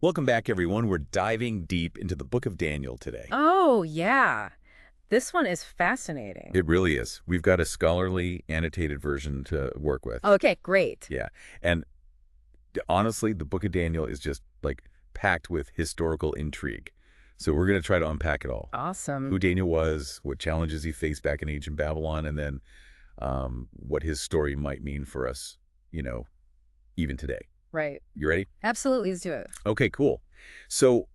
Welcome back, everyone. We're diving deep into the book of Daniel today. Oh, yeah. This one is fascinating. It really is. We've got a scholarly, annotated version to work with. Okay, great. Yeah. And honestly, the book of Daniel is just like packed with historical intrigue. So we're going to try to unpack it all. Who Awesome. Daniel was, what challenges he faced back in ancient Babylon, and then what his story might mean for us, even today. Right. You ready? Absolutely, let's do it. Okay, cool. So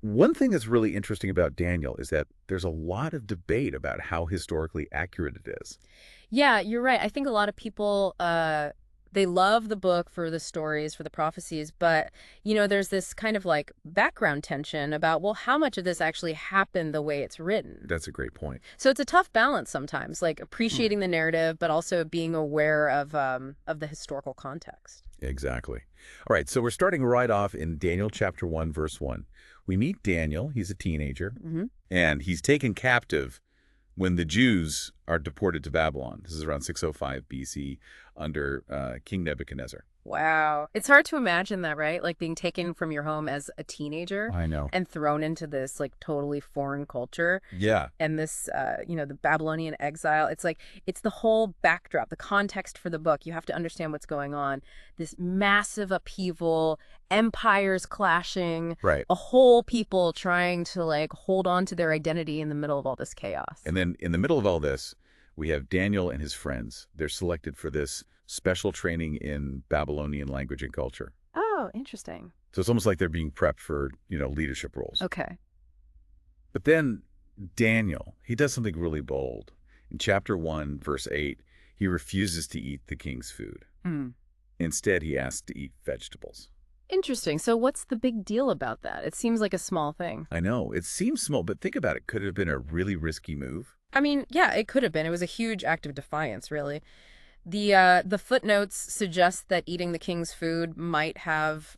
one thing that's really interesting about Daniel is that there's a lot of debate about how historically accurate it is. Yeah, you're right. I think a lot of people they love the book for the stories, for the prophecies, but there's this kind of like background tension about, well, how much of this actually happened the way it's written? That's a great point. So it's a tough balance sometimes, like Hmm. appreciating the narrative, but also being aware of the historical context. Exactly. All right, so we're starting right off in Daniel chapter 1, verse 1. We meet Daniel. He's a teenager, Hmm. and he's taken captive when the Jews are deported to Babylon. This is around 605 BC under King Nebuchadnezzar. Wow. It's hard to imagine that, right? Like being taken from your home as a teenager I know. and thrown into this like totally foreign culture Yeah. and this, the Babylonian exile. It's like, it's the whole backdrop, the context for the book. You have to understand what's going on. This massive upheaval, empires clashing, Right. a whole people trying to like hold on to their identity in the middle of all this chaos. And then in the middle of all this, we have Daniel and his friends. They're selected for this special training in Babylonian language and culture. Oh, interesting. So it's almost like they're being prepped for, leadership roles. Okay. But then Daniel, he does something really bold. In chapter 1, verse 8, he refuses to eat the king's food. Hmm. Instead, he asks to eat vegetables. Interesting. So what's the big deal about that? It seems like a small thing. I know, it seems small, but think about it. Could it have been a really risky move? I mean, yeah, it could have been. It was a huge act of defiance, really. The footnotes suggest that eating the king's food might have,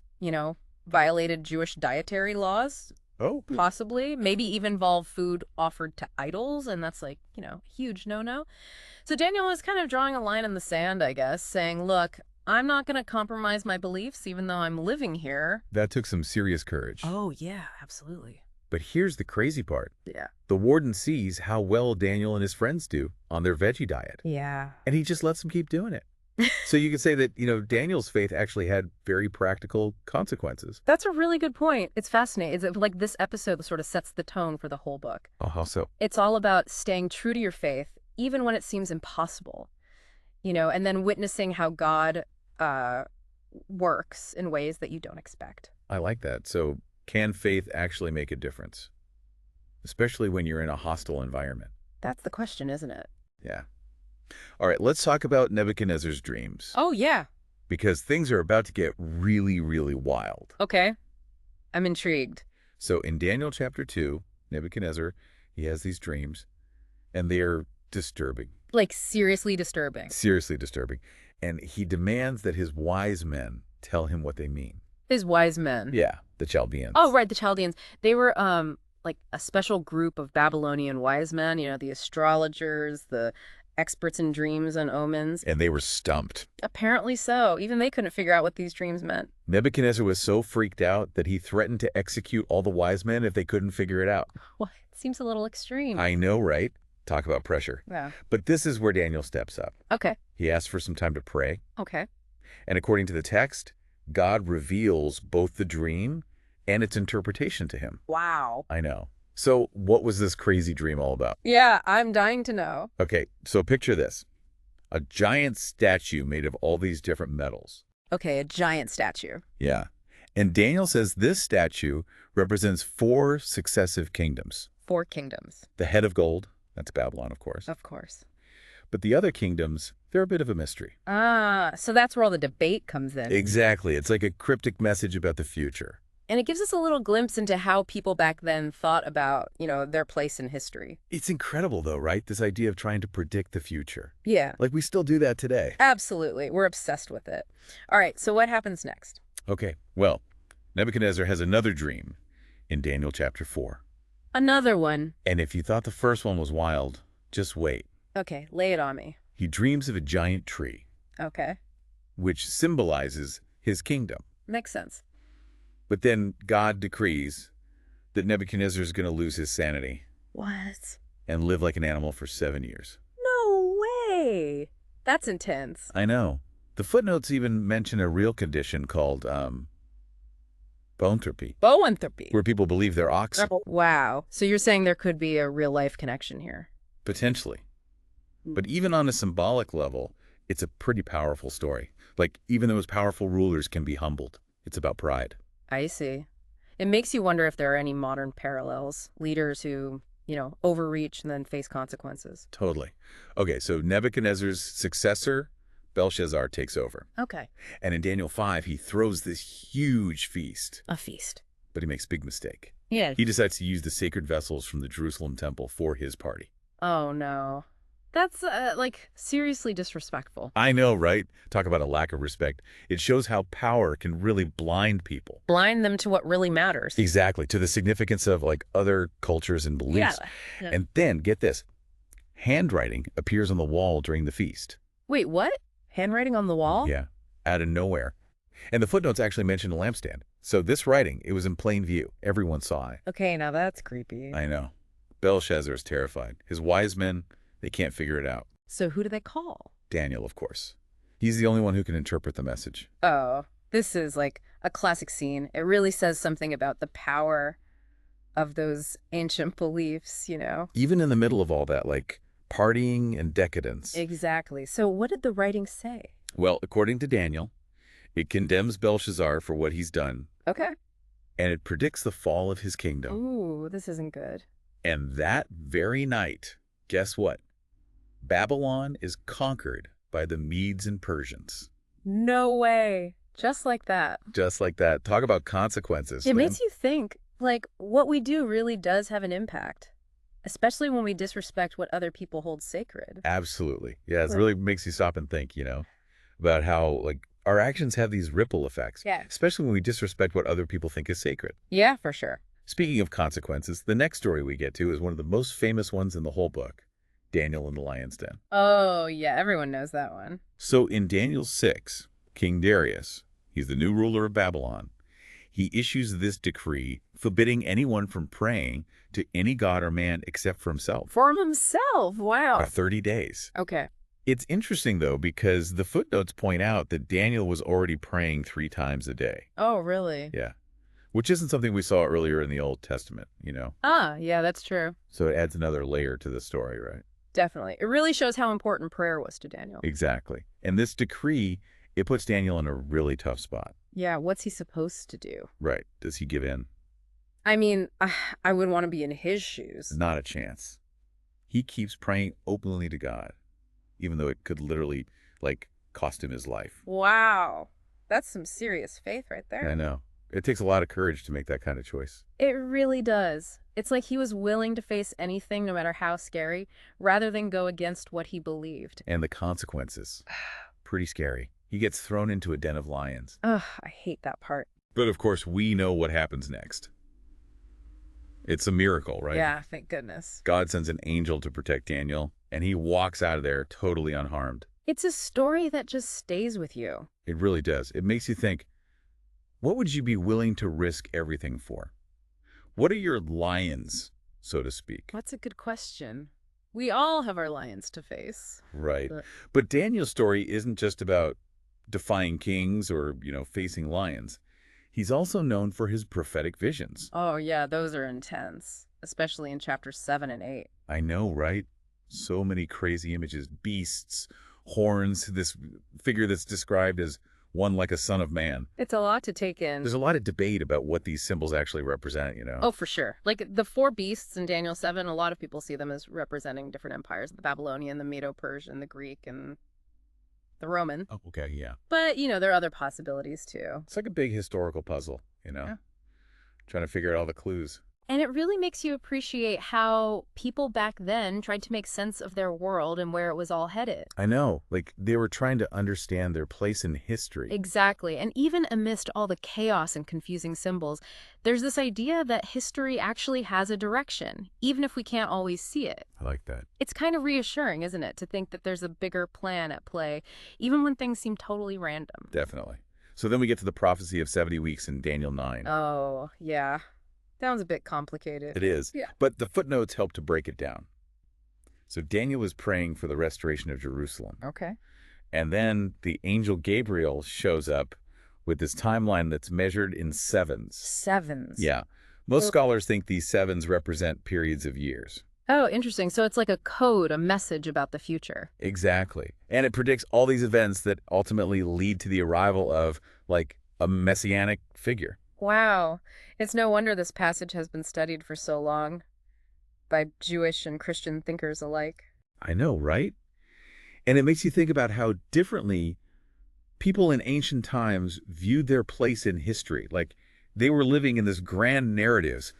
violated Jewish dietary laws, Oh, possibly, maybe even involve food offered to idols, and that's like, huge no-no. So Daniel was kind of drawing a line in the sand, I guess, saying, look, I'm not going to compromise my beliefs even though I'm living here. that took some serious courage. Oh, yeah, absolutely. But here's the crazy part. Yeah. The warden sees how well Daniel and his friends do on their veggie diet, Yeah. and he just lets them keep doing it. So you could say that, Daniel's faith actually had very practical consequences. That's a really good point. It's fascinating. It's like this episode sort of sets the tone for the whole book. Oh, how so? It's all about staying true to your faith, even when it seems impossible, and then witnessing how God works in ways that you don't expect. I like that. So can faith actually make a difference, especially when you're in a hostile environment? That's the question, isn't it? Yeah. All right, let's talk about Nebuchadnezzar's dreams, Oh, yeah. because things are about to get really, really wild. Okay. I'm intrigued. So in Daniel chapter 2, Nebuchadnezzar, he has these dreams, and they are disturbing, Like, seriously disturbing. seriously disturbing. And he demands that his wise men tell him what they mean. His wise men. Yeah, the Chaldeans. Oh, right, the Chaldeans. They were like a special group of Babylonian wise men, the astrologers, the experts in dreams and omens. And they were stumped. Apparently so. Even they couldn't figure out what these dreams meant. Nebuchadnezzar was so freaked out that he threatened to execute all the wise men if they couldn't figure it out. Well, it seems a little extreme. I know, right? Talk about pressure. Yeah. But this is where Daniel steps up. Okay. He asks for some time to pray. Okay. And according to the text, God reveals both the dream and its interpretation to him. Wow. I know. So what was this crazy dream all about? Yeah, I'm dying to know. Okay, so picture this. A giant statue made of all these different metals. Okay, a giant statue. Yeah. And Daniel says this statue represents 4 successive kingdoms. 4 kingdoms. The head of gold, that's Babylon, of course. Of course. But the other kingdoms, they're a bit of a mystery. Ah, so that's where all the debate comes in. Exactly. It's like a cryptic message about the future. And it gives us a little glimpse into how people back then thought about, their place in history. It's incredible, though, right? This idea of trying to predict the future. Yeah, Like, we still do that today. absolutely. We're obsessed with it. All right, so what happens next? Okay, well, Nebuchadnezzar has another dream in Daniel chapter 4. Another one. And if you thought the first one was wild, just wait. Okay, lay it on me. He dreams of a giant tree, Okay, which symbolizes his kingdom. makes sense. But then God decrees that Nebuchadnezzar is going to lose his sanity What? and live like an animal for 7 years. No way! That's intense. I know. The footnotes even mention a real condition called boanthropy, Boanthropy. where people believe they're oxen. Wow. So you're saying there could be a real-life connection here? Potentially. But even on a symbolic level, it's a pretty powerful story. Like, even those powerful rulers can be humbled. It's about pride. I see. It makes you wonder if there are any modern parallels. Leaders who, overreach and then face consequences. Totally. Okay, so Nebuchadnezzar's successor, Belshazzar, takes over. Okay. And in Daniel 5, he throws this huge feast. A feast. But he makes a big mistake. Yeah. He decides to use the sacred vessels from the Jerusalem temple for his party. Oh, no. That's, seriously disrespectful. I know, right? Talk about a lack of respect. It shows how power can really blind people. Blind them to what really matters. Exactly, to the significance of, other cultures and beliefs. Yeah. And then, get this, handwriting appears on the wall during the feast. Wait, what? Handwriting on the wall? Yeah, out of nowhere. And the footnotes actually mention a lampstand. So this writing, it was in plain view. Everyone saw it. Okay, now that's creepy. I know. Belshazzar is terrified. His wise men, they can't figure it out. So who do they call? Daniel, of course. He's the only one who can interpret the message. Oh, this is like a classic scene. It really says something about the power of those ancient beliefs, Even in the middle of all that, partying and decadence. Exactly. So what did the writing say? Well, according to Daniel, it condemns Belshazzar for what he's done. Okay. And it predicts the fall of his kingdom. Ooh, this isn't good. And that very night, guess what? Babylon is conquered by the Medes and Persians. No way. Just like that. Just like that. Talk about consequences. It makes you think, what we do really does have an impact, especially when we disrespect what other people hold sacred. Absolutely. Yeah, it really makes you stop and think, about how, our actions have these ripple effects. Yeah. Especially when we disrespect what other people think is sacred. Yeah, for sure. Speaking of consequences, the next story we get to is one of the most famous ones in the whole book, Daniel in the lion's den. Oh, yeah, everyone knows that one. So in Daniel 6, King Darius, he's the new ruler of Babylon, he issues this decree forbidding anyone from praying to any god or man except for himself. For himself, wow. For 30 days. Okay. It's interesting, though, because the footnotes point out that Daniel was already praying 3 times a day. Oh, really? Yeah. Which isn't something we saw earlier in the Old Testament, Ah, yeah, that's true. So it adds another layer to the story, right? Definitely. It really shows how important prayer was to Daniel. Exactly. And this decree, it puts Daniel in a really tough spot. Yeah, what's he supposed to do? Right. Does he give in? I mean, I would want to be in his shoes. Not a chance. He keeps praying openly to God, even though it could literally, cost him his life. Wow. That's some serious faith right there. I know. It takes a lot of courage to make that kind of choice. It really does. It's like he was willing to face anything, no matter how scary, rather than go against what he believed. And the consequences. Pretty scary. He gets thrown into a den of lions. Ugh, I hate that part. But of course, we know what happens next. It's a miracle, right? Yeah, thank goodness. God sends an angel to protect Daniel, and he walks out of there totally unharmed. It's a story that just stays with you. It really does. It makes you think, what would you be willing to risk everything for? What are your lions, so to speak? That's a good question. We all have our lions to face. Right. But Daniel's story isn't just about defying kings or, facing lions. He's also known for his prophetic visions. Oh, yeah, those are intense, especially in chapters 7 and 8. I know, right? So many crazy images, beasts, horns, this figure that's described as one like a son of man. It's a lot to take in. There's a lot of debate about what these symbols actually represent, Oh, for sure. Like the 4 beasts in Daniel 7, a lot of people see them as representing different empires, the Babylonian, the Medo-Persian, the Greek, and the Roman. Oh, okay, yeah. But, there are other possibilities, too. It's like a big historical puzzle, Yeah. Trying to figure out all the clues. And it really makes you appreciate how people back then tried to make sense of their world and where it was all headed. I know. They were trying to understand their place in history. Exactly. And even amidst all the chaos and confusing symbols, there's this idea that history actually has a direction, even if we can't always see it. I like that. It's kind of reassuring, isn't it, to think that there's a bigger plan at play, even when things seem totally random. Definitely. So then we get to the prophecy of 70 weeks in Daniel 9. Oh, yeah. That one's a bit complicated. It is. Yeah. But the footnotes help to break it down. So Daniel was praying for the restoration of Jerusalem. Okay. And then the angel Gabriel shows up with this timeline that's measured in sevens. Sevens. Yeah. Most scholars think these sevens represent periods of years. Oh, interesting. So it's like a code, a message about the future. Exactly. And it predicts all these events that ultimately lead to the arrival of, like, a messianic figure. Wow. It's no wonder this passage has been studied for so long by Jewish and Christian thinkers alike. I know, right? And it makes you think about how differently people in ancient times viewed their place in history. Like, they were living in this grand narratives,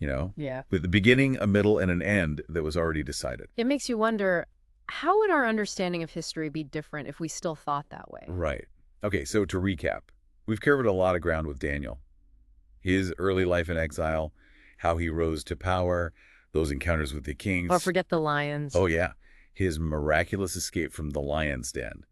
Yeah. with a beginning, a middle, and an end that was already decided. It makes you wonder, how would our understanding of history be different if we still thought that way? Right. Okay, so to recap, we've covered a lot of ground with Daniel. His early life in exile, how he rose to power, those encounters with the kings. Or forget the lions. Oh, yeah. His miraculous escape from the lion's den.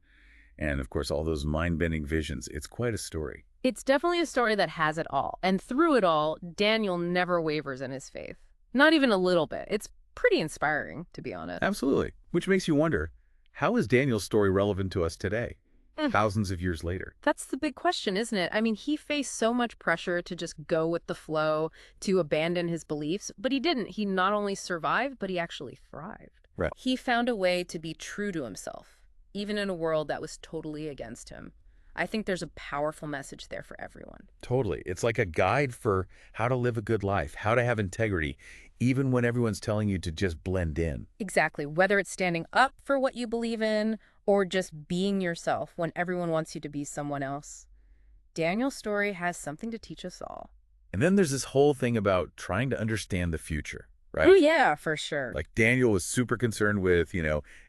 And, of course, all those mind-bending visions. It's quite a story. It's definitely a story that has it all. And through it all, Daniel never wavers in his faith. Not even a little bit. It's pretty inspiring, to be honest. Absolutely. Which makes you wonder, how is Daniel's story relevant to us today, Mm. thousands of years later? That's the big question, isn't it? I mean, he faced so much pressure to just go with the flow, to abandon his beliefs, but he didn't. He not only survived, but he actually thrived. Right. He found a way to be true to himself, even in a world that was totally against him. I think there's a powerful message there for everyone. Totally. It's like a guide for how to live a good life, how to have integrity, even when everyone's telling you to just blend in. Exactly. Whether it's standing up for what you believe in or just being yourself when everyone wants you to be someone else. Daniel's story has something to teach us all. And then there's this whole thing about trying to understand the future, right? Oh, yeah, for sure. Like Daniel was super concerned with,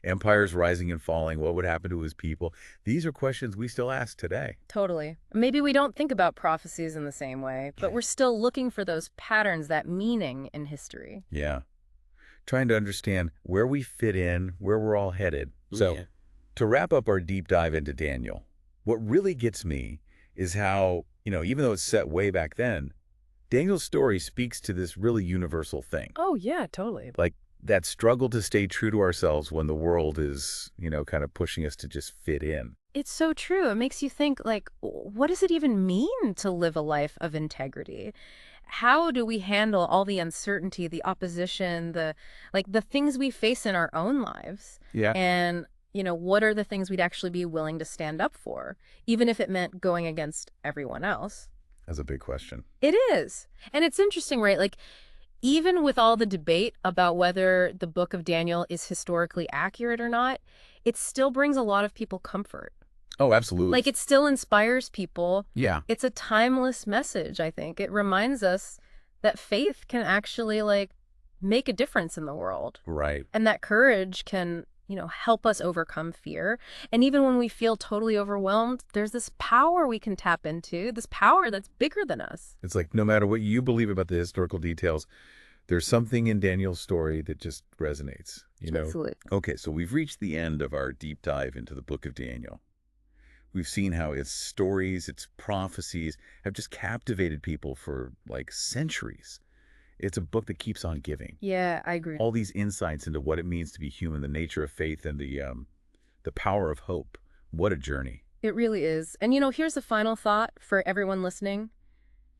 empires rising and falling, what would happen to his people. These are questions we still ask today. Totally. Maybe we don't think about prophecies in the same way, but we're still looking for those patterns, that meaning in history. Yeah. Trying to understand where we fit in, where we're all headed. So, to wrap up our deep dive into Daniel, what really gets me is how, even though it's set way back then, Daniel's story speaks to this really universal thing. Oh, yeah, totally. Like that struggle to stay true to ourselves when the world is, kind of pushing us to just fit in. It's so true. It makes you think, like, what does it even mean to live a life of integrity? How do we handle all the uncertainty, the opposition, the things we face in our own lives? Yeah. And, what are the things we'd actually be willing to stand up for, even if it meant going against everyone else? That's a big question. It is. And it's interesting, right? Like, even with all the debate about whether the book of Daniel is historically accurate or not, it still brings a lot of people comfort. Oh, absolutely. Like, it still inspires people. Yeah. It's a timeless message, I think. It reminds us that faith can actually, make a difference in the world. Right. And that courage can, help us overcome fear. And even when we feel totally overwhelmed, there's this power we can tap into, this power that's bigger than us. It's like no matter what you believe about the historical details, there's something in Daniel's story that just resonates, Absolutely. Okay, so we've reached the end of our deep dive into the book of Daniel. We've seen how its stories, its prophecies have just captivated people for centuries. It's a book that keeps on giving. Yeah, I agree. All these insights into what it means to be human, the nature of faith, and the power of hope. What a journey. It really is. And here's a final thought for everyone listening.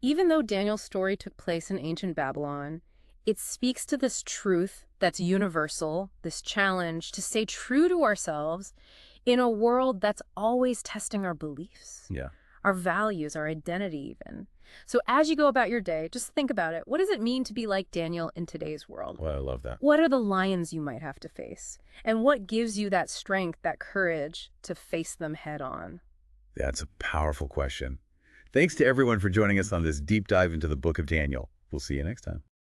Even though Daniel's story took place in ancient Babylon, it speaks to this truth that's universal, this challenge to stay true to ourselves in a world that's always testing our beliefs, Yeah. our values, our identity even. So as you go about your day, just think about it. What does it mean to be like Daniel in today's world? Well, I love that. What are the lions you might have to face? And what gives you that strength, that courage to face them head on? That's a powerful question. Thanks to everyone for joining us on this deep dive into the book of Daniel. We'll see you next time.